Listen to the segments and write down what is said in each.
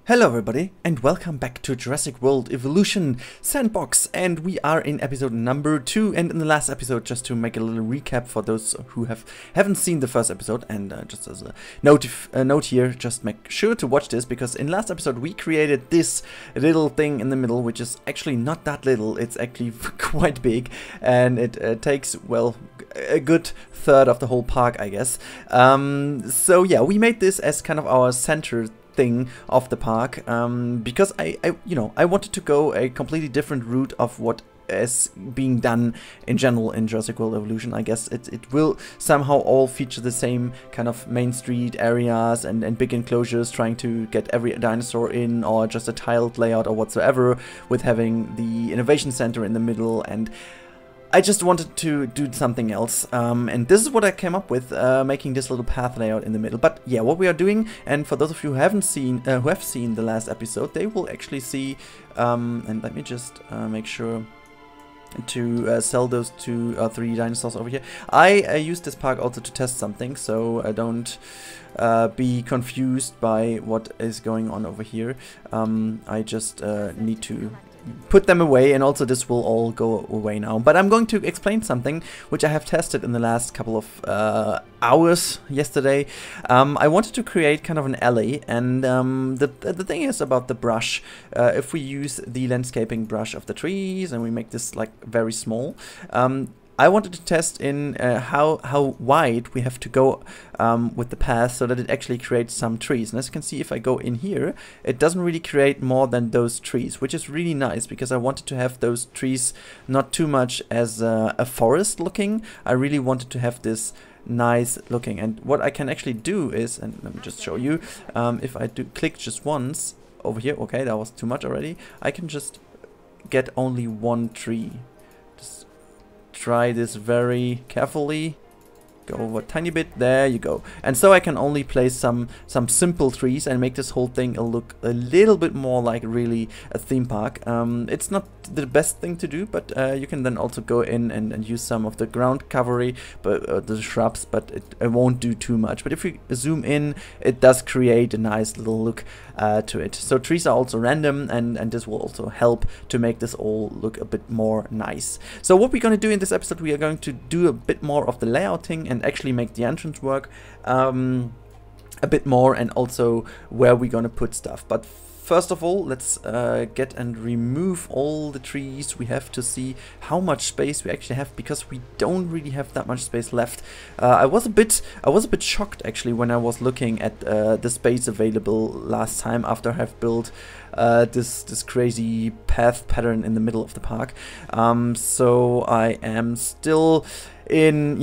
Hello everybody and welcome back to Jurassic World Evolution Sandbox, and we are in episode number 2. And in the last episode, just to make a little recap for those who haven't seen the first episode, and just as a note here, just make sure to watch this, because in last episode we created this little thing in the middle, which is actually not that little. It's actually quite big, and it takes, well, a good third of the whole park, I guess. So yeah, we made this as kind of our center thing of the park, because I wanted to go a completely different route of what is being done in general in Jurassic World Evolution. I guess it will somehow all feature the same kind of main street areas and big enclosures, trying to get every dinosaur in, or just a tiled layout or whatsoever, with having the innovation center in the middle. And I just wanted to do something else, and this is what I came up with, making this little path layout in the middle. But yeah, what we are doing, and for those of you who haven't seen, who have seen the last episode, they will actually see, and let me just make sure to sell those 2 or 3 dinosaurs over here. I used this park also to test something, so don't be confused by what is going on over here. I just need to put them away, and also this will all go away now. But I'm going to explain something which I have tested in the last couple of hours yesterday. I wanted to create kind of an alley, and the thing is about the brush. If we use the landscaping brush of the trees and we make this like very small, I wanted to test in how wide we have to go with the path, so that it actually creates some trees. And as you can see, if I go in here, it doesn't really create more than those trees, which is really nice, because I wanted to have those trees not too much as a forest looking. I really wanted to have this nice looking. And what I can actually do is, and let me just show you, if I do click just once over here, okay, that was too much already, I can just get only 1 tree. Just try this very carefully. Go over a tiny bit. There you go. And so I can only place some simple trees and make this whole thing look a little bit more like really a theme park. It's not the best thing to do, but you can then also go in and use some of the ground covery, but the shrubs, but it won't do too much. But if you zoom in, it does create a nice little look to it. So trees are also random, and this will also help to make this all look a bit more nice. So what we're going to do in this episode, we are going to do a bit more of the layouting and actually make the entrance work a bit more, and also where we're going to put stuff. But first of all, let's get and remove all the trees we have to see how much space we actually have, because we don't really have that much space left. I was a bit shocked actually when I was looking at the space available last time, after I have built this crazy path pattern in the middle of the park. So I am still in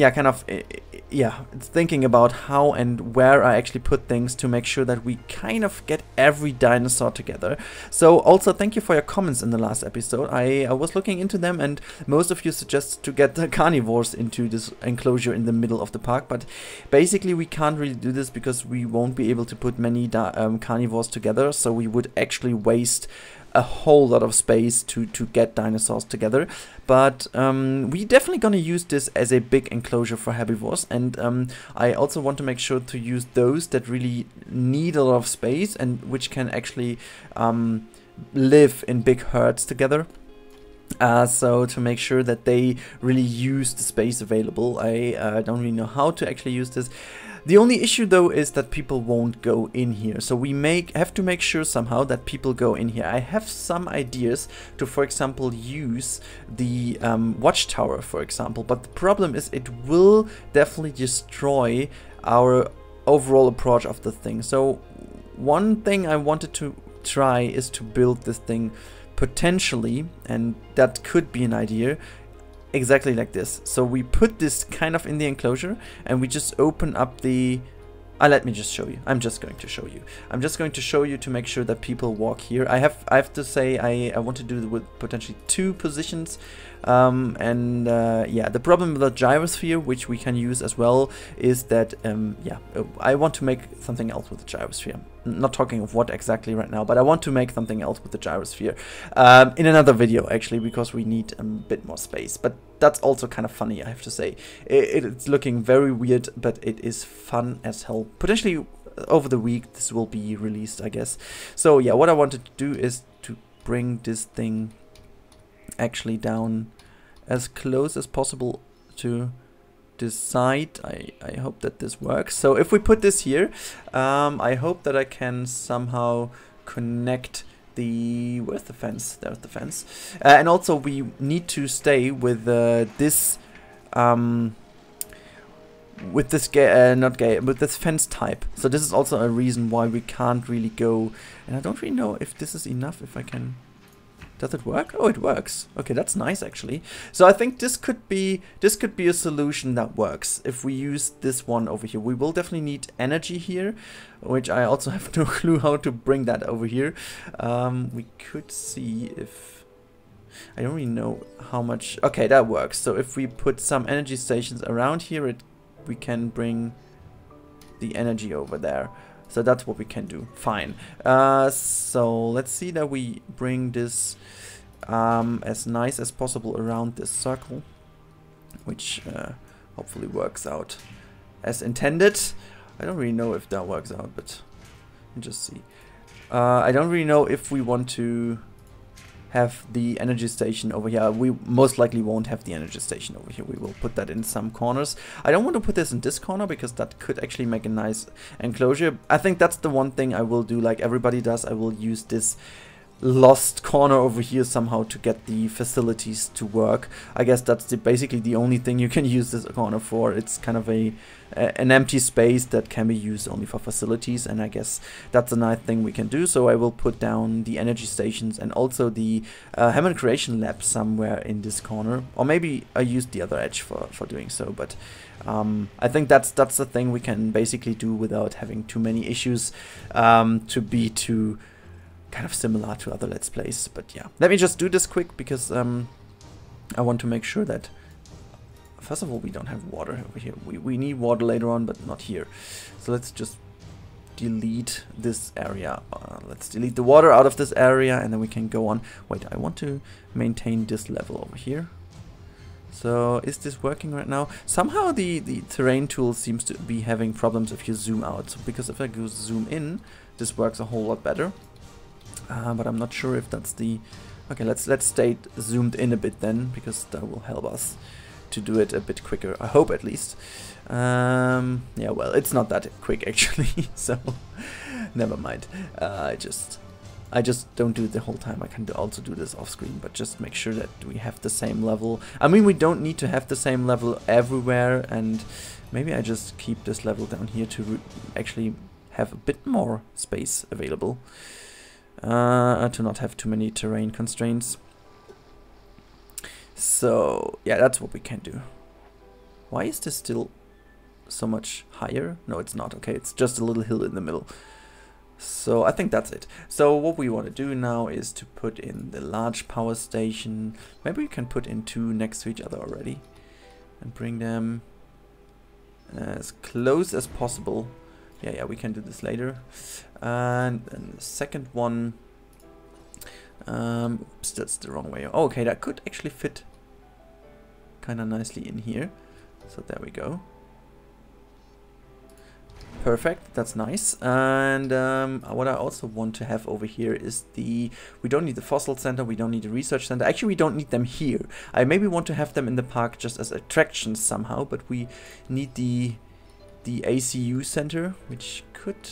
thinking about how and where I actually put things, to make sure that we kind of get every dinosaur together. So also thank you for your comments in the last episode. I was looking into them, and most of you suggest to get the carnivores into this enclosure in the middle of the park, but basically we can't really do this because we won't be able to put many carnivores together, so we would actually waste a whole lot of space to get dinosaurs together. But we definitely gonna use this as a big enclosure for herbivores, and I also want to make sure to use those that really need a lot of space, and which can actually live in big herds together. So to make sure that they really use the space available. I don't really know how to actually use this. The only issue though is that people won't go in here, so we have to make sure somehow that people go in here. I have some ideas to, for example, use the watchtower, for example, but the problem is it will definitely destroy our overall approach of the thing. So one thing I wanted to try is to build this thing potentially, and that could be an idea, exactly like this. So we put this kind of in the enclosure, and we just open up the... let me just show you. I'm just going to show you. I'm just going to show you to make sure that people walk here. I have to say I want to do it with potentially 2 positions. Yeah, the problem with the gyrosphere, which we can use as well, is that yeah, I want to make something else with the gyrosphere. I'm not talking of what exactly right now, but I want to make something else with the gyrosphere in another video actually, because we need a bit more space. But that's also kind of funny, I have to say. It's looking very weird, but it is fun as hell. Potentially over the week this will be released, I guess. So yeah, what I wanted to do is to bring this thing actually down as close as possible to this side. I hope that this works. So if we put this here, I hope that I can somehow connect the... where's the fence? There's the fence. And also we need to stay with this with this fence type. So this is also a reason why we can't really go, and I don't really know if this is enough, if I can... Does it work? Oh, it works. Okay, that's nice actually. So I think this could be a solution that works if we use this one over here. We will definitely need energy here, which I also have no clue how to bring that over here. We could see if... I don't really know how much... Okay, that works. So if we put some energy stations around here, we can bring the energy over there. So that's what we can do. Fine. So let's see that we bring this as nice as possible around this circle, which hopefully works out as intended. I don't really know if that works out, but let me just see. I don't really know if we want to have the energy station over here. We most likely won't have the energy station over here. We will put that in some corners. I don't want to put this in this corner because that could actually make a nice enclosure. I think that's the one thing I will do like everybody does. I will use this lost corner over here somehow to get the facilities to work. I guess that's basically the only thing you can use this corner for. It's kind of an empty space that can be used only for facilities, and I guess that's a nice thing we can do. So I will put down the energy stations and also the Hammond Creation Lab somewhere in this corner, or maybe I used the other edge for doing so, but I think that's the thing we can basically do without having too many issues to be too kind of similar to other Let's Plays. But yeah, let me just do this quick because I want to make sure that first of all we don't have water over here. We need water later on, but not here. So let's just delete this area. Let's delete the water out of this area and then we can go on. Wait, I want to maintain this level over here. So is this working right now? Somehow the terrain tool seems to be having problems if you zoom out. So because if I go zoom in, this works a whole lot better. But I'm not sure if that's the... Okay, let's stay zoomed in a bit then, because that will help us to do it a bit quicker. I hope at least. Yeah, well, it's not that quick actually, so never mind. I just don't do it the whole time. I can also do this off screen, but just make sure that we have the same level. I mean, we don't need to have the same level everywhere, and maybe I just keep this level down here to actually have a bit more space available. To not have too many terrain constraints. So yeah, that's what we can do. Why is this still so much higher? No, it's not. Okay, it's just a little hill in the middle. So I think that's it. So what we want to do now is to put in the large power station. Maybe we can put in two next to each other already and bring them as close as possible. Yeah, we can do this later. And then the second one, oops, that's the wrong way. Oh, okay, that could actually fit kind of nicely in here. So there we go. Perfect, that's nice. And what I also want to have over here is we don't need the fossil center, we don't need the research center. Actually, we don't need them here. I maybe want to have them in the park just as attractions somehow, but we need the ACU center, which could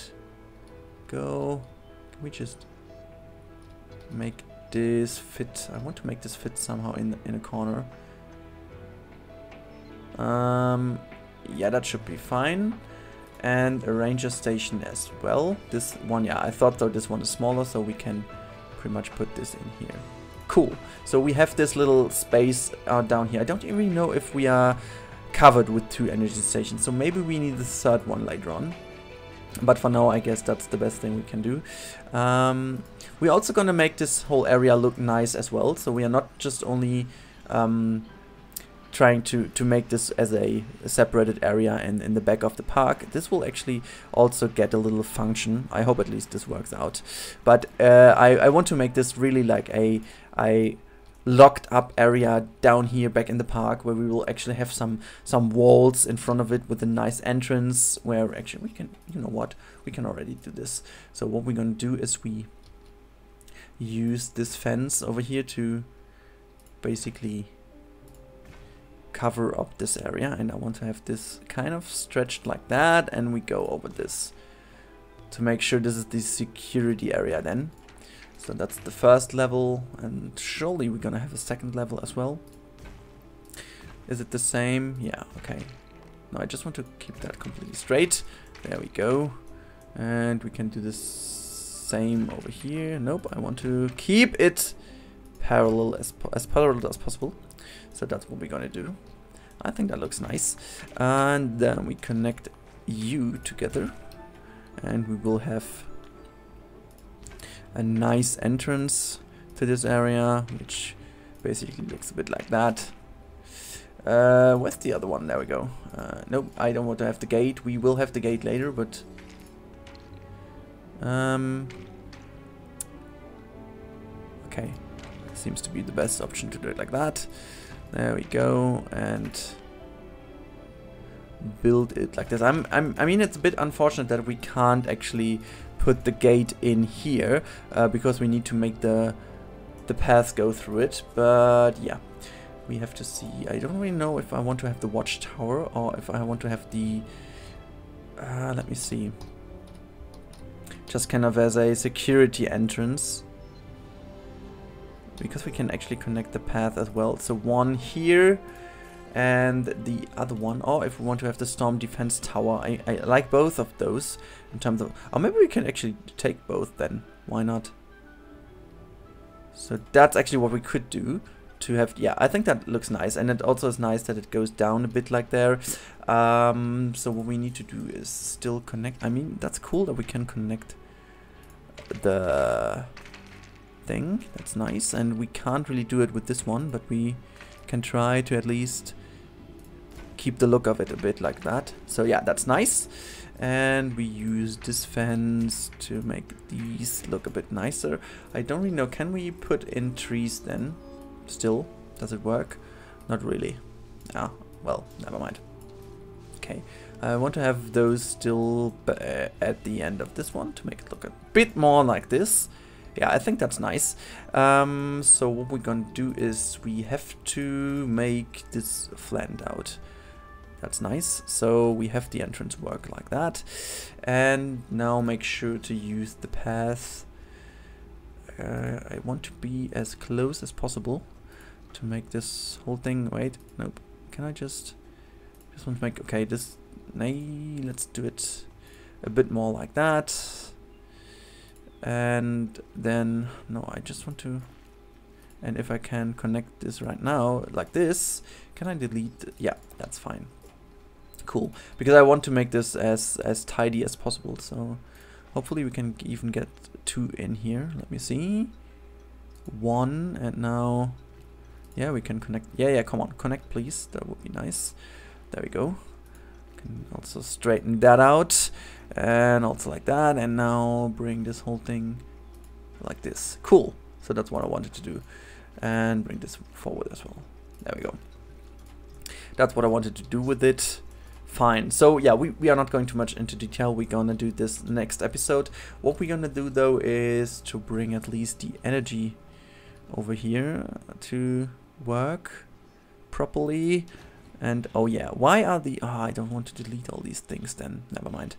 go... Can we just make this fit? I want to make this fit somehow in a corner. Yeah, that should be fine. And a ranger station as well. This one, yeah, I thought though this one is smaller, so we can pretty much put this in here. Cool. So we have this little space down here. I don't even know if we are covered with two energy stations, so maybe we need the third one later on, but for now I guess that's the best thing we can do. We're also gonna make this whole area look nice as well, so we are not just only trying to make this as a separated area in the back of the park. This will actually also get a little function. I hope at least this works out, but I want to make this really like a locked up area down here back in the park, where we will actually have some walls in front of it with a nice entrance, where actually we can, you know what, we can already do this. So what we're gonna do is we use this fence over here to basically cover up this area, and I want to have this kind of stretched like that, and we go over this to make sure this is the security area then. So that's the first level, and surely we're gonna have a second level as well. Is it the same? Yeah, okay. No, I just want to keep that completely straight. There we go. And we can do the same over here. Nope, I want to keep it parallel as parallel as possible. So that's what we're gonna do. I think that looks nice. And then we connect you together, and we will have a nice entrance to this area, which basically looks a bit like that. Where's the other one? There we go. Nope, I don't want to have the gate. We will have the gate later, but okay, seems to be the best option to do it like that. There we go, and build it like this. I mean, it's a bit unfortunate that we can't actually put the gate in here, because we need to make the path go through it. But yeah, we have to see. I don't really know if I want to have the watchtower or if I want to have the let me see, just kind of as a security entrance, because we can actually connect the path as well. So one here and the other one, or if we want to have the storm defense tower. I like both of those in terms of, or maybe we can actually take both then, why not? So that's actually what we could do to have, yeah, I think that looks nice, and it also is nice that it goes down a bit like there. So what we need to do is still connect. I mean, that's cool that we can connect the thing, that's nice, and we can't really do it with this one, but we can try to at least keep the look of it a bit like that. So yeah, that's nice. And we use this fence to make these look a bit nicer. I don't really know, can we put in trees then? Still, does it work? Not really. Ah, well, never mind. Okay, I want to have those still at the end of this one to make it look a bit more like this. Yeah, I think that's nice. So what we're gonna do is we have to make this flattened out. That's nice. So we have the entrance work like that. And now make sure to use the path. I want to be as close as possible to make this whole thing. Wait, nope. Can I just want to make, okay, this, let's do it a bit more like that. And then, no, I just want to, and if I can connect this right now, like this, can I delete? Yeah, that's fine. Cool, because I want to make this as tidy as possible, so hopefully we can even get 2 in here. Let me see. 1, and now, yeah, we can connect. Yeah, come on, connect please, that would be nice. There we go. Can also straighten that out, and also like that, and now bring this whole thing like this. Cool, so that's what I wanted to do, and bring this forward as well. There we go. That's what I wanted to do with it. Fine. So yeah, we are not going too much into detail. We're gonna do this next episode. What we're gonna do though is to bring at least the energy over here to work properly. And oh yeah, why are the, I don't want to delete all these things then, never mind.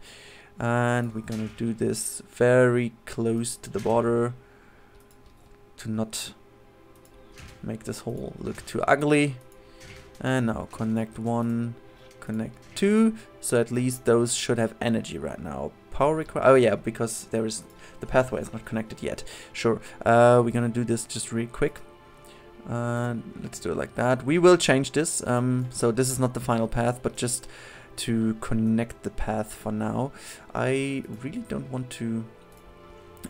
And we're gonna do this very close to the border to not make this whole look too ugly. And now connect 1, connect 2, so at least those should have energy right now. Power require, oh yeah, because there is, the pathway is not connected yet. Sure, we're gonna do this just really quick. Let's do it like that. We will change this, so this is not the final path, but just to connect the path for now. I really don't want to,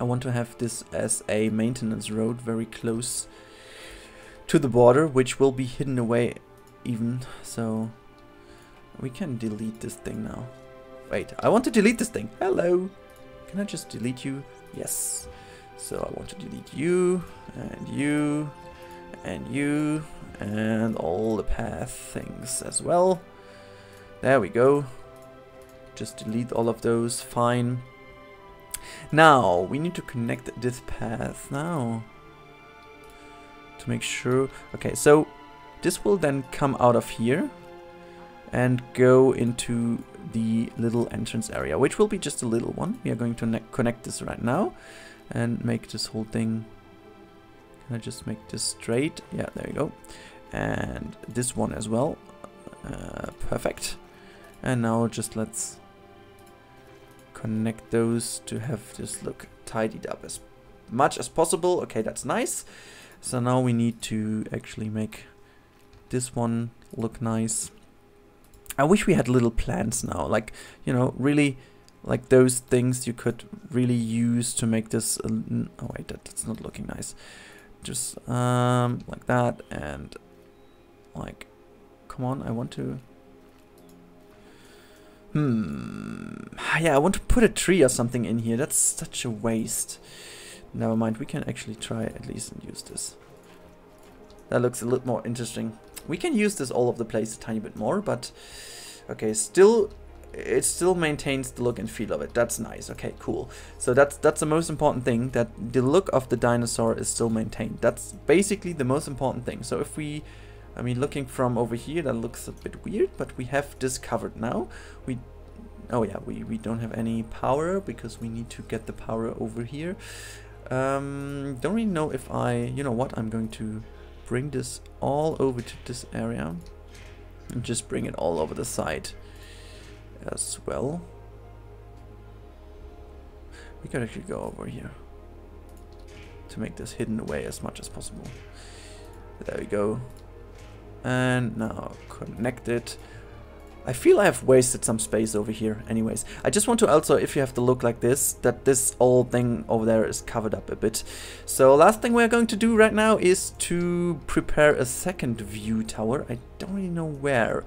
I want to have this as a maintenance road very close to the border, which will be hidden away even, so we can delete this thing now. Wait, I want to delete this thing. Hello, can I just delete you? Yes. So I want to delete you and you And you, and all the path things as well. There we go. Just delete all of those, fine. Now, we need to connect this path now. To make sure, okay, so this will then come out of here and go into the little entrance area, which will be just a little one. We are going to connect this right now and make this whole thing. Can I just make this straight? Yeah, there you go. And this one as well. Perfect. And now just let's connect those to have this look tidied up as much as possible. Okay, that's nice. So now we need to actually make this one look nice. I wish we had little plants now, like, you know, really like those things you could really use to make this. Oh wait, that's not looking nice. Just like that, and like, come on, I want to. Yeah, I want to put a tree or something in here. That's such a waste. Never mind, we can actually try at least and use this. That looks a little more interesting. We can use this all over the place a tiny bit more, but okay, still, it still maintains the look and feel of it. That's nice. Okay, cool. So that's the most important thing, that the look of the dinosaur is still maintained. That's basically the most important thing. So if we, I mean, looking from over here, that looks a bit weird, but we have this covered now. Oh yeah, we don't have any power because we need to get the power over here. Don't really know if you know what, I'm going to bring this all over to this area and just bring it all over the side as well. We could actually go over here to make this hidden away as much as possible. There we go. And now connect it. I feel I have wasted some space over here anyways. I just want to also, if you have to look like this, that this whole thing over there is covered up a bit. So last thing we're going to do right now is to prepare a second view tower. I don't really know where.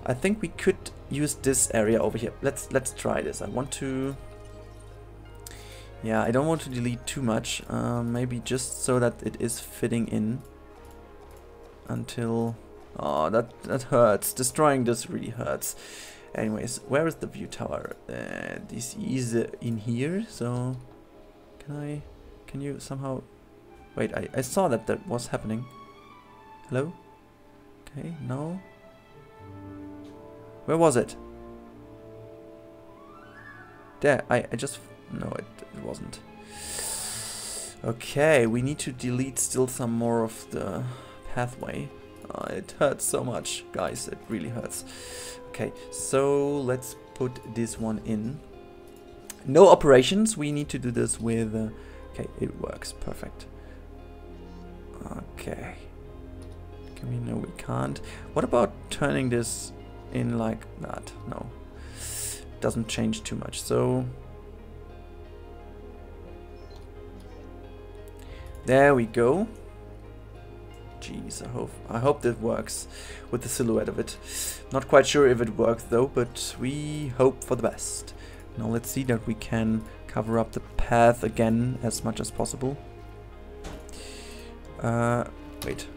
I think we could use this area over here. Let's try this. I want to... Yeah, I don't want to delete too much. Maybe just so that it is fitting in until... Oh, that hurts. Destroying this really hurts. Anyways, where is the view tower? This is in here, so... Can you somehow... Wait, I saw that was happening. Hello? Okay, no. Where was it? There, I just... No, it wasn't. Okay, we need to delete still some more of the pathway. It hurts so much, guys, it really hurts. Okay, so let's put this one in. No operations, we need to do this with... okay, it works, perfect. Okay. Can we... No, we can't. What about turning this in like that? No. Doesn't change too much, so... There we go. Jeez, I hope that works with the silhouette of it. Not quite sure if it works though, but we hope for the best. Now let's see that we can cover up the path again as much as possible. Wait.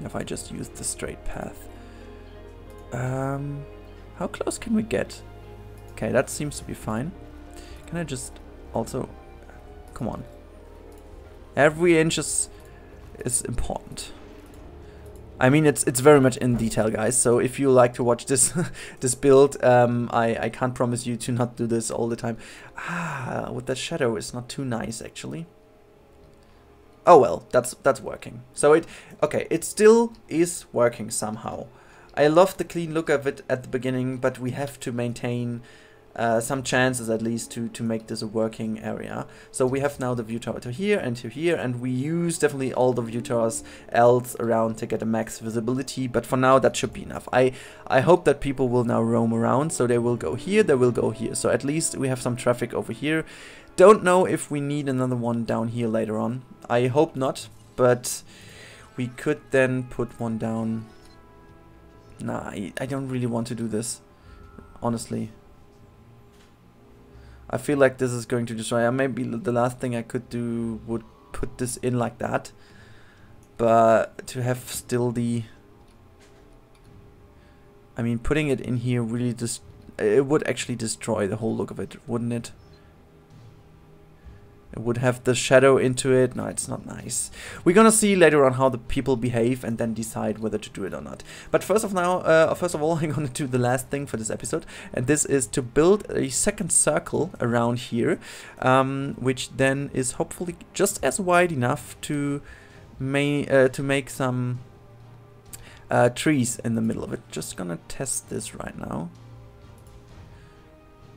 If I just use the straight path. How close can we get? Okay, that seems to be fine. Can I just also... Come on. Every inch is important. I mean, it's very much in detail, guys. So if you like to watch this this build, I can't promise you to not do this all the time. With that shadow, it's not too nice actually. Oh well, that's working. So it still is working somehow. I love the clean look of it at the beginning, but we have to maintain some chances at least to make this a working area. So we have now the view tower to here, and we use definitely all the view towers else around to get a max visibility, but for now that should be enough. I hope that people will now roam around, so they will go here, they will go here, so at least we have some traffic over here. Don't know if we need another one down here later on. I hope not, but we could then put one down. Nah, I don't really want to do this, honestly. I feel like this is going to destroy. Maybe the last thing I could do would put this in like that. but to have still the... I mean, putting it in here really just... It would actually destroy the whole look of it, wouldn't it? It would have the shadow into it. No, it's not nice. We're gonna see later on how the people behave and then decide whether to do it or not. But first of all, I'm gonna do the last thing for this episode, and this is to build a second circle around here, which then is hopefully just as wide enough to make some trees in the middle of it. Just gonna test this right now,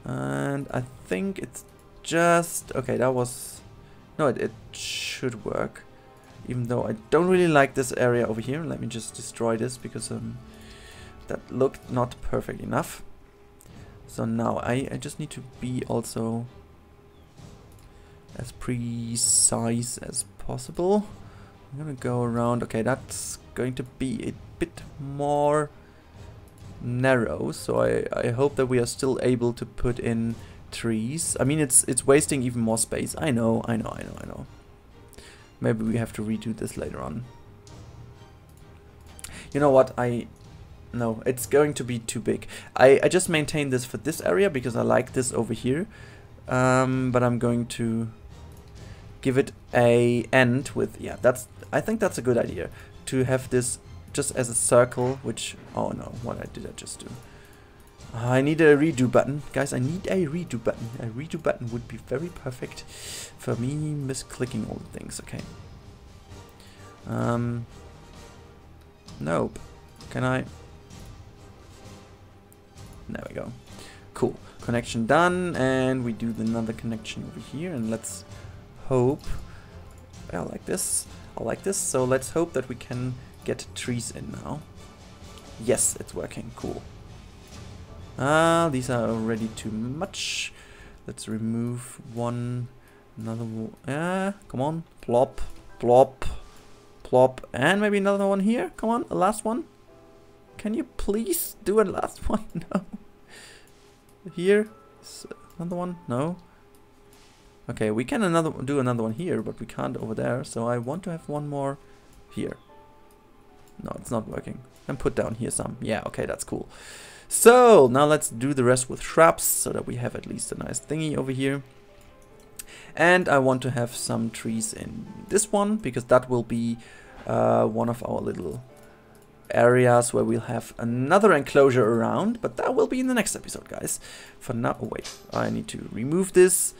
and I think it's just okay. That was no, it should work, even though I don't really like this area over here. Let me just destroy this because that looked not perfect enough. So now I just need to be also as precise as possible. I'm gonna go around. Okay, that's going to be a bit more narrow, so I hope that we are still able to put in trees. I mean, it's wasting even more space. I know. Maybe we have to redo this later on. You know what? No, it's going to be too big. I just maintain this for this area because I like this over here. But I'm going to give it a end with, yeah, I think that's a good idea to have this just as a circle, which, oh no, what did I just do? I need a redo button. Guys, I need a redo button. A redo button would be very perfect for me misclicking all the things. Okay. Nope. Can I? There we go. Cool. Connection done, and we do another connection over here, and let's hope. I like this. I like this. So let's hope that we can get trees in now. Yes, it's working. Cool. These are already too much. Let's remove one. Another one. Come on. Plop, plop, plop. And maybe another one here. Come on, a last one. Can you please do a last one? No. Here. Another one? No. Okay, we can do another one here, but we can't over there. So I want to have one more here. No, it's not working. And put down here some. Yeah, okay, that's cool. So now let's do the rest with shrubs so that we have at least a nice thingy over here. And I want to have some trees in this one because that will be one of our little areas where we'll have another enclosure around, but that will be in the next episode, guys. For now, oh wait, I need to remove this,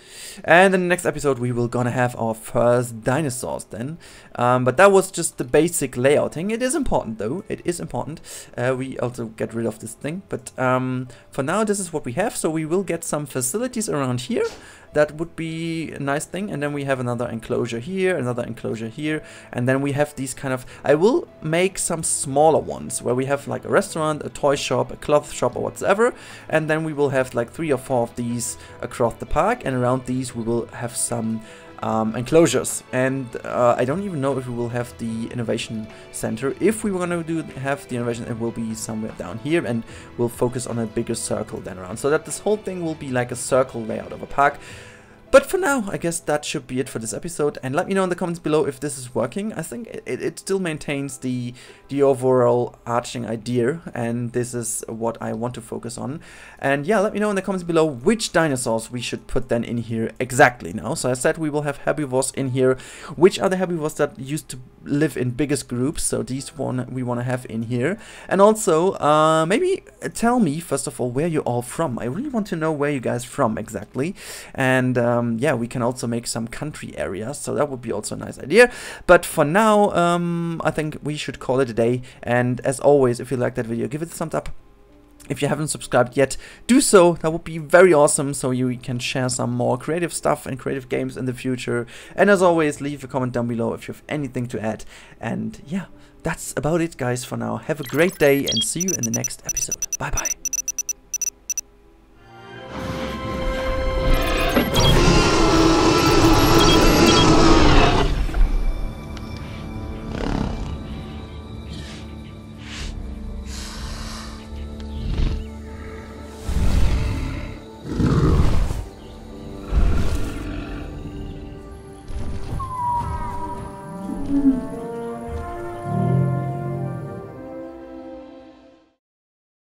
and in the next episode we will gonna have our first dinosaurs then, but that was just the basic layouting. It is important though, it is important. We also get rid of this thing, but for now this is what we have. So we will get some facilities around here. That would be a nice thing, and then we have another enclosure here, another enclosure here, and then we have these kind of, I will make some smaller ones where we have like a restaurant, a toy shop, a cloth shop or whatsoever, and then we will have like 3 or 4 of these across the park, and around these we will have some enclosures. And I don't even know if we will have the innovation center. If we were going to have the innovation, it will be somewhere down here, and we'll focus on a bigger circle then around, so that this whole thing will be like a circle layout of a park. But for now, I guess that should be it for this episode, and let me know in the comments below if this is working. I think it still maintains the overall arching idea, and this is what I want to focus on. And yeah, let me know in the comments below which dinosaurs we should put then in here exactly now. So I said we will have herbivores in here. Which are the herbivores that used to live in biggest groups? So these one we want to have in here. And also, maybe tell me, first of all, where you're all from. I really want to know where you guys from exactly. And yeah, we can also make some country areas, so that would be also a nice idea. But for now, I think we should call it a day. And as always, if you like that video, give it a thumbs up. If you haven't subscribed yet, do so. That would be very awesome, so you can share some more creative stuff and creative games in the future. And as always, leave a comment down below if you have anything to add. And yeah, that's about it, guys, for now. Have a great day and see you in the next episode. Bye bye.